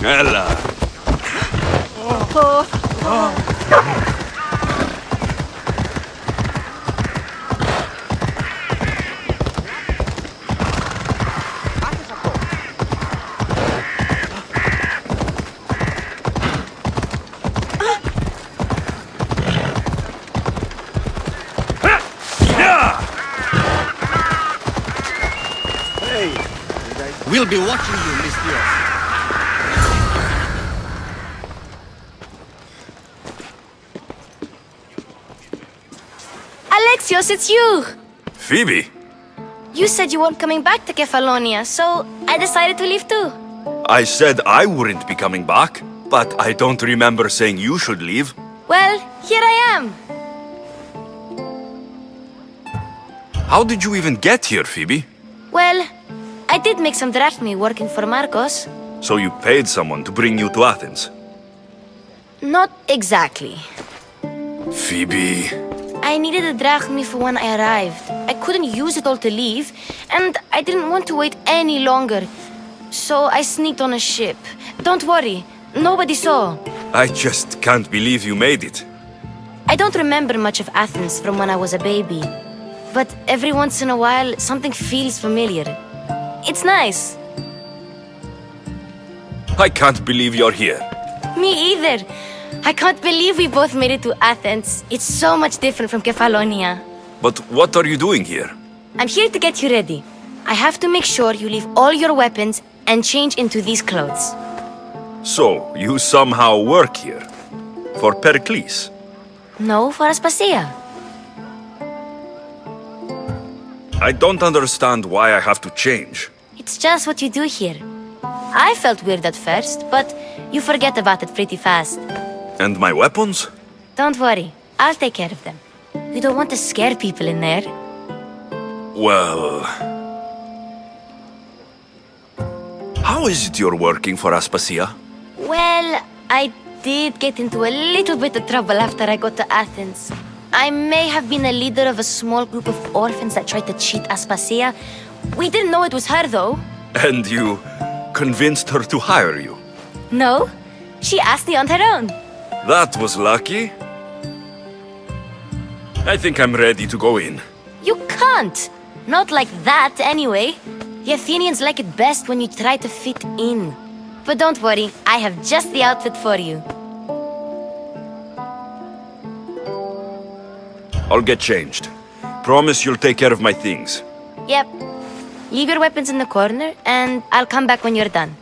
Ella. We'll be watching you, Miss Diaz. Alexios, it's you! Phoebe? You said you weren't coming back to Kefalonia, so I decided to leave too. I said I wouldn't be coming back, but I don't remember saying you should leave. Well, here I am. How did you even get here, Phoebe? Well, I did make some drachmi working for Marcos. So you paid someone to bring you to Athens? Not exactly. Phoebe... I needed a drachmi for when I arrived. I couldn't use it all to leave, and I didn't want to wait any longer. So I sneaked on a ship. Don't worry, nobody saw. I just can't believe you made it. I don't remember much of Athens from when I was a baby. But every once in a while, something feels familiar. It's nice. I can't believe you're here. Me either. I can't believe we both made it to Athens. It's so much different from Kefalonia. But what are you doing here? I'm here to get you ready. I have to make sure you leave all your weapons and change into these clothes. So, you somehow work here? For Pericles? No, for Aspasia. I don't understand why I have to change. It's just what you do here. I felt weird at first, but you forget about it pretty fast. And my weapons? Don't worry, I'll take care of them. You don't want to scare people in there. Well... How is it you're working for Aspasia? Well, I did get into a little bit of trouble after I got to Athens. I may have been a leader of a small group of orphans that tried to cheat Aspasia. We didn't know it was her, though. And you convinced her to hire you? No, she asked me on her own. That was lucky. I think I'm ready to go in. You can't. Not like that, anyway. The Athenians like it best when you try to fit in. But don't worry, I have just the outfit for you. I'll get changed. Promise you'll take care of my things. Yep. Leave your weapons in the corner, and I'll come back when you're done.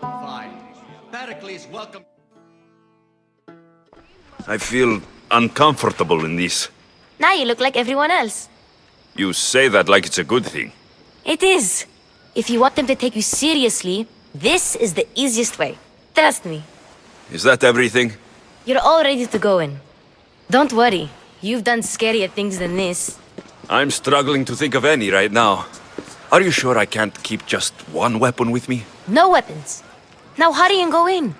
Fine. Pericles, welcome. I feel uncomfortable in this. Now you look like everyone else. You say that like it's a good thing. It is. If you want them to take you seriously, this is the easiest way. Trust me. Is that everything? You're all ready to go in. Don't worry. You've done scarier things than this. I'm struggling to think of any right now. Are you sure I can't keep just one weapon with me? No weapons. Now hurry and go in.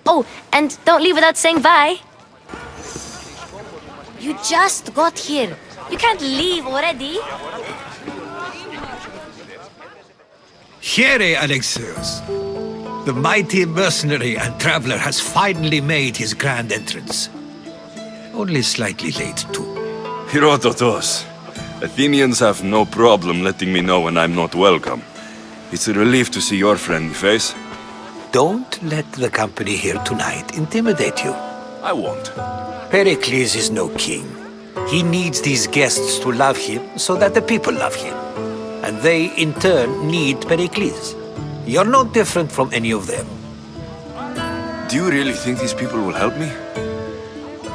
Oh, and don't leave without saying bye. You just got here. You can't leave already. Here, Alexios. The mighty mercenary and traveler has finally made his grand entrance. Only slightly late, too. Herodotus. Athenians have no problem letting me know when I'm not welcome. It's a relief to see your friendly face. Don't let the company here tonight intimidate you. I won't. Pericles is no king. He needs these guests to love him so that the people love him. And they, in turn, need Pericles. You're no different from any of them. Do you really think these people will help me?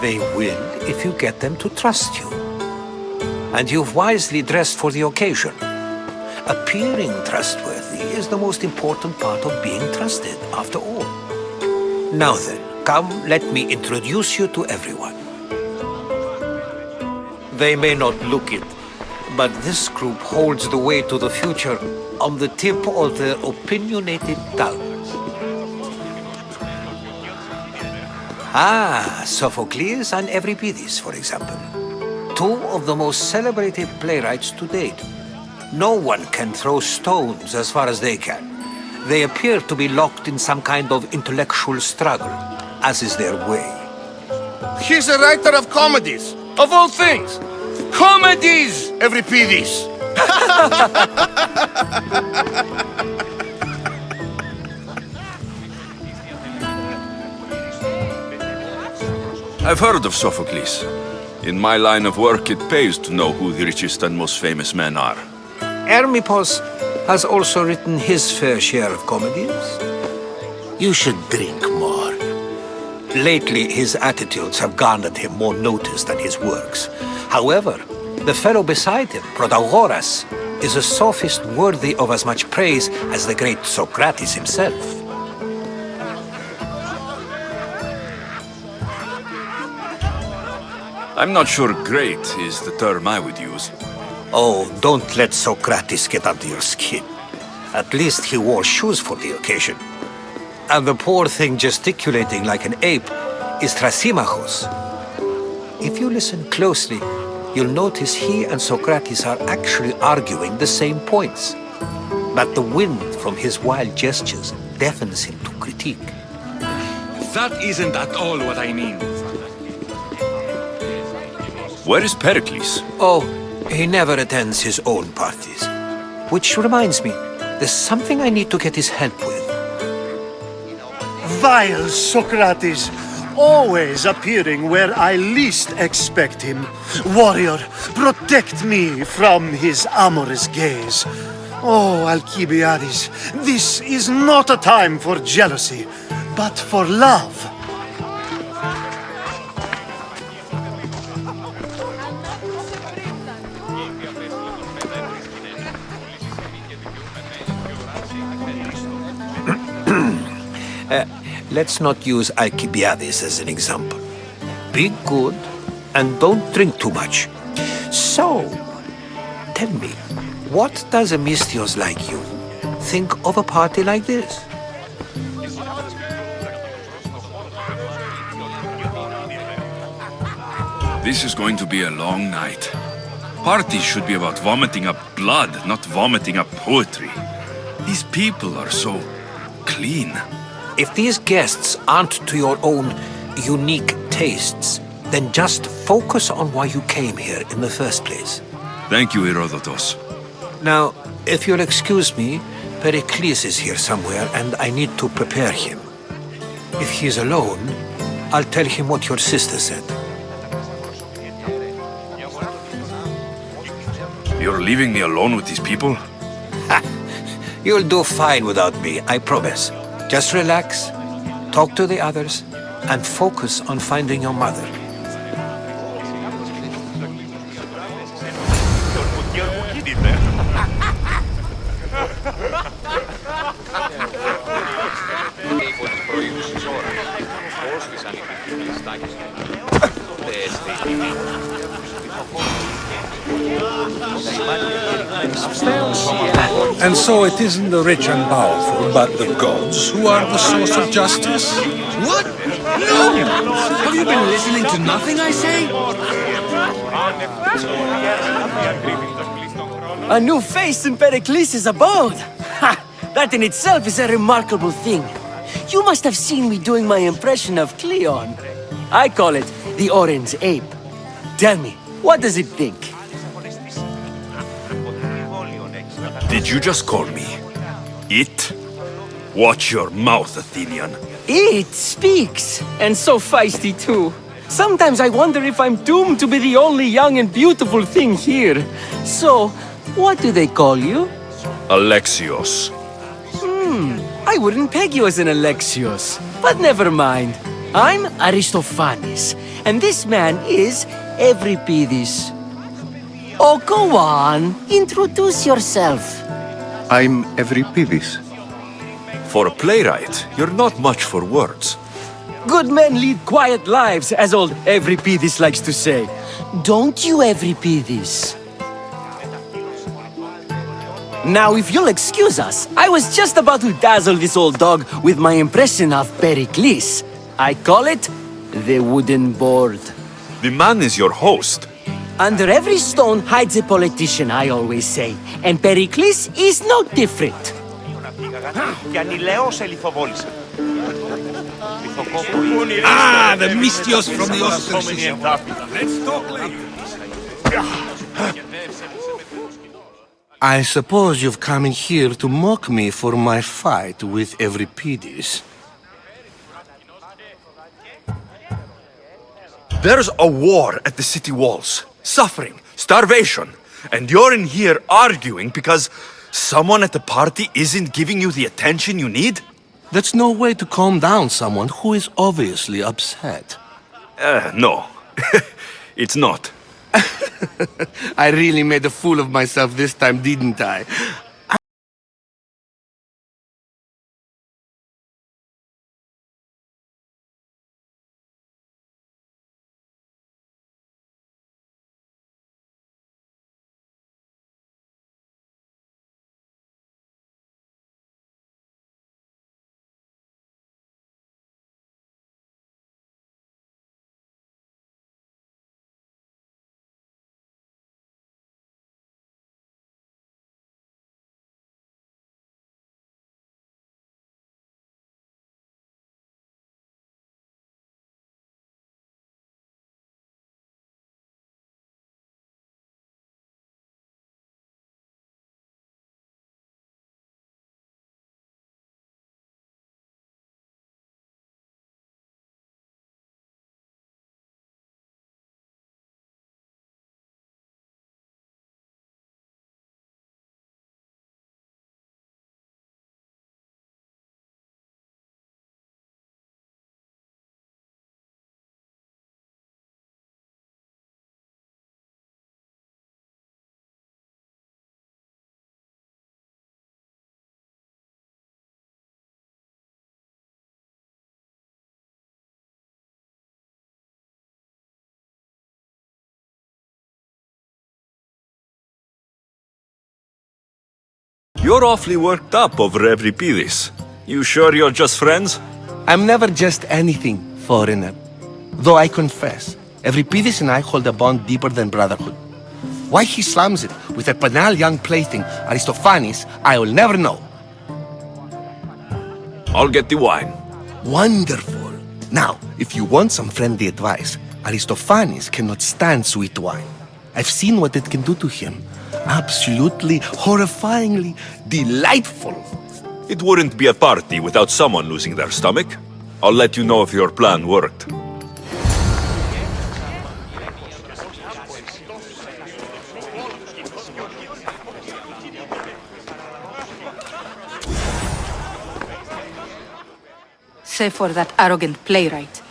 They will if you get them to trust you. And you've wisely dressed for the occasion. Appearing trustworthy is the most important part of being trusted, after all. Now then, come, let me introduce you to everyone. They may not look it, but this group holds the way to the future on the tip of their opinionated tongues. Ah, Sophocles and Euripides, for example. Two of the most celebrated playwrights to date. No one can throw stones as far as they can. They appear to be locked in some kind of intellectual struggle, as is their way. He's a writer of comedies, of all things. Comedies, Euripides. I've heard of Sophocles. In my line of work, it pays to know who the richest and most famous men are. Hermippos has also written his fair share of comedies. You should drink more. Lately, his attitudes have garnered him more notice than his works. However, the fellow beside him, Protagoras, is a sophist worthy of as much praise as the great Socrates himself. I'm not sure great is the term I would use. Oh, don't let Socrates get under your skin. At least he wore shoes for the occasion. And the poor thing gesticulating like an ape is Thrasymachos. If you listen closely, you'll notice he and Socrates are actually arguing the same points. But the wind from his wild gestures deafens him to critique. That isn't at all what I mean. Where is Pericles? Oh, he never attends his own parties. Which reminds me, there's something I need to get his help with. Vile Socrates, always appearing where I least expect him. Warrior, protect me from his amorous gaze. Oh, Alcibiades, this is not a time for jealousy, but for love. Let's not use Alcibiades as an example. Be good and don't drink too much. So, tell me, what does a Misthios like you think of a party like this? This is going to be a long night. Parties should be about vomiting up blood, not vomiting up poetry. These people are so clean. If these guests aren't to your own unique tastes, then just focus on why you came here in the first place. Thank you, Herodotus. Now, if you'll excuse me, Pericles is here somewhere and I need to prepare him. If he's alone, I'll tell him what your sister said. You're leaving me alone with these people? You'll do fine without me, I promise. Just relax, talk to the others, and focus on finding your mother. And so it isn't the rich and powerful, but the gods who are the source of justice? What? No! Have you been listening to nothing I say? A new face in Pericles' abode! Ha! That in itself is a remarkable thing. You must have seen me doing my impression of Cleon. I call it the Orange Ape. Tell me, what does it think? Did you just call me it? Watch your mouth, Athenian. It speaks, and so feisty too. Sometimes I wonder if I'm doomed to be the only young and beautiful thing here. So, what do they call you? Alexios. I wouldn't peg you as an Alexios, but never mind. I'm Aristophanes, and this man is Euripides. Oh, go on. Introduce yourself. I'm Euripides. For a playwright, you're not much for words. Good men lead quiet lives, as old Euripides likes to say. Don't you, Euripides? Now, if you'll excuse us, I was just about to dazzle this old dog with my impression of Pericles. I call it the wooden board. The man is your host. Under every stone hides a politician, I always say. And Pericles is no different. Ah, the Mystios from the Odyssey. Let's talk later. I suppose you've come in here to mock me for my fight with Euripides. There's a war at the city walls. Suffering, starvation. And you're in here arguing because someone at the party isn't giving you the attention you need? That's no way to calm down someone who is obviously upset. No. It's not. I really made a fool of myself this time, didn't I? You're awfully worked up over Euripides. You sure you're just friends? I'm never just anything, foreigner. Though I confess, Euripides and I hold a bond deeper than brotherhood. Why he slams it with that banal young plaything, Aristophanes, I will never know. I'll get the wine. Wonderful. Now, if you want some friendly advice, Aristophanes cannot stand sweet wine. I've seen what it can do to him. Absolutely, horrifyingly delightful. It wouldn't be a party without someone losing their stomach. I'll let you know if your plan worked. Save for that arrogant playwright.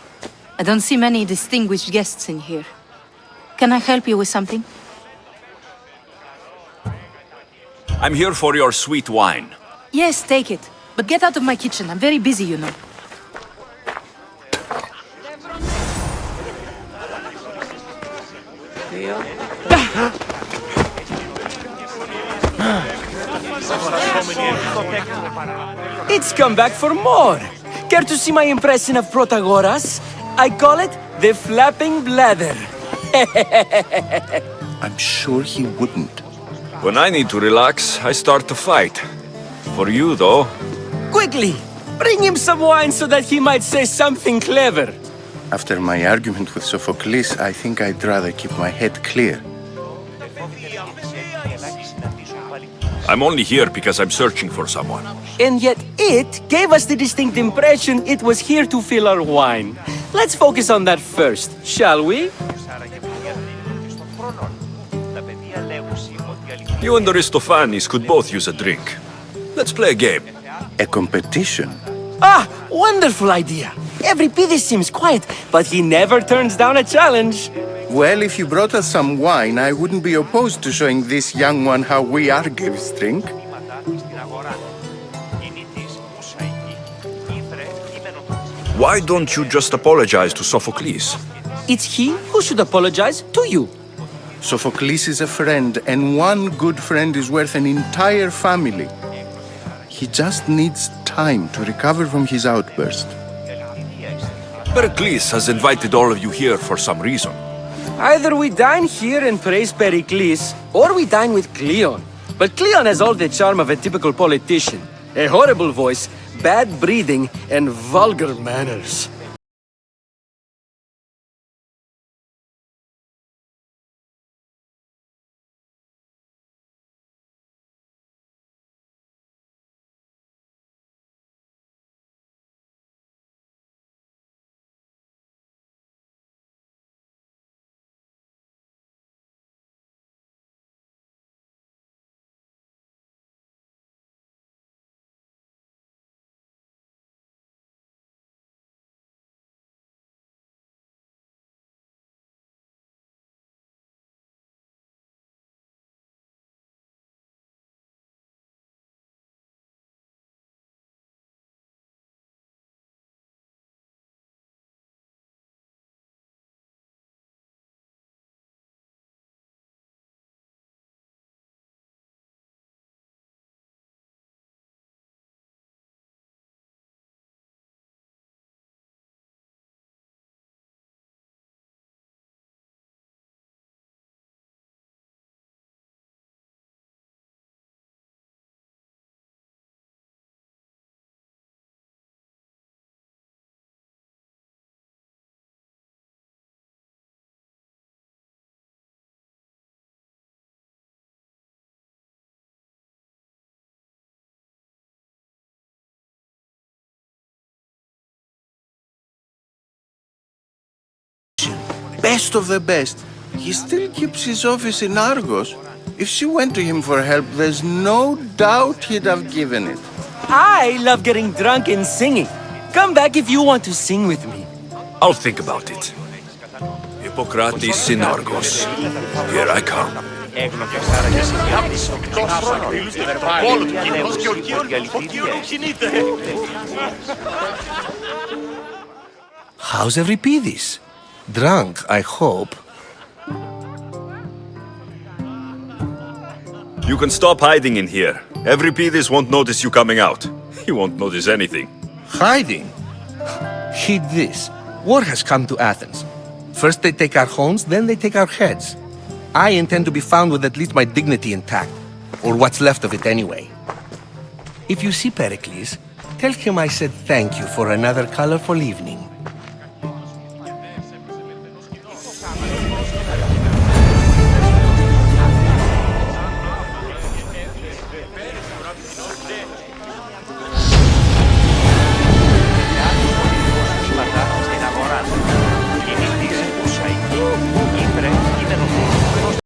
I don't see many distinguished guests in here. Can I help you with something? I'm here for your sweet wine. Yes, take it. But get out of my kitchen. I'm very busy, you know. It's come back for more. Care to see my impression of Protagoras? I call it the flapping bladder. I'm sure he wouldn't. When I need to relax, I start to fight. For you, though. Quickly, bring him some wine so that he might say something clever. After my argument with Sophocles, I think I'd rather keep my head clear. I'm only here because I'm searching for someone. And yet it gave us the distinct impression it was here to fill our wine. Let's focus on that first, shall we? You and Aristophanes could both use a drink. Let's play a game. A competition? Ah, wonderful idea. Euripides seems quiet, but he never turns down a challenge. Well, if you brought us some wine, I wouldn't be opposed to showing this young one how we Argives drink. Why don't you just apologize to Sophocles? It's he who should apologize to you. Sophocles is a friend, and one good friend is worth an entire family. He just needs time to recover from his outburst. Pericles has invited all of you here for some reason. Either we dine here and praise Pericles, or we dine with Cleon. But Cleon has all the charm of a typical politician. A horrible voice, bad breeding, and vulgar manners. Best of the best. He still keeps his office in Argos. If she went to him for help, there's no doubt he'd have given it. I love getting drunk and singing. Come back if you want to sing with me. I'll think about it. Hippocrates in Argos. Here I come. How's Euripides? Drunk, I hope. You can stop hiding in here. Euripides won't notice you coming out. He won't notice anything. Hiding? Heed this. War has come to Athens. First they take our homes, then they take our heads. I intend to be found with at least my dignity intact. Or what's left of it anyway. If you see Pericles, tell him I said thank you for another colorful evening.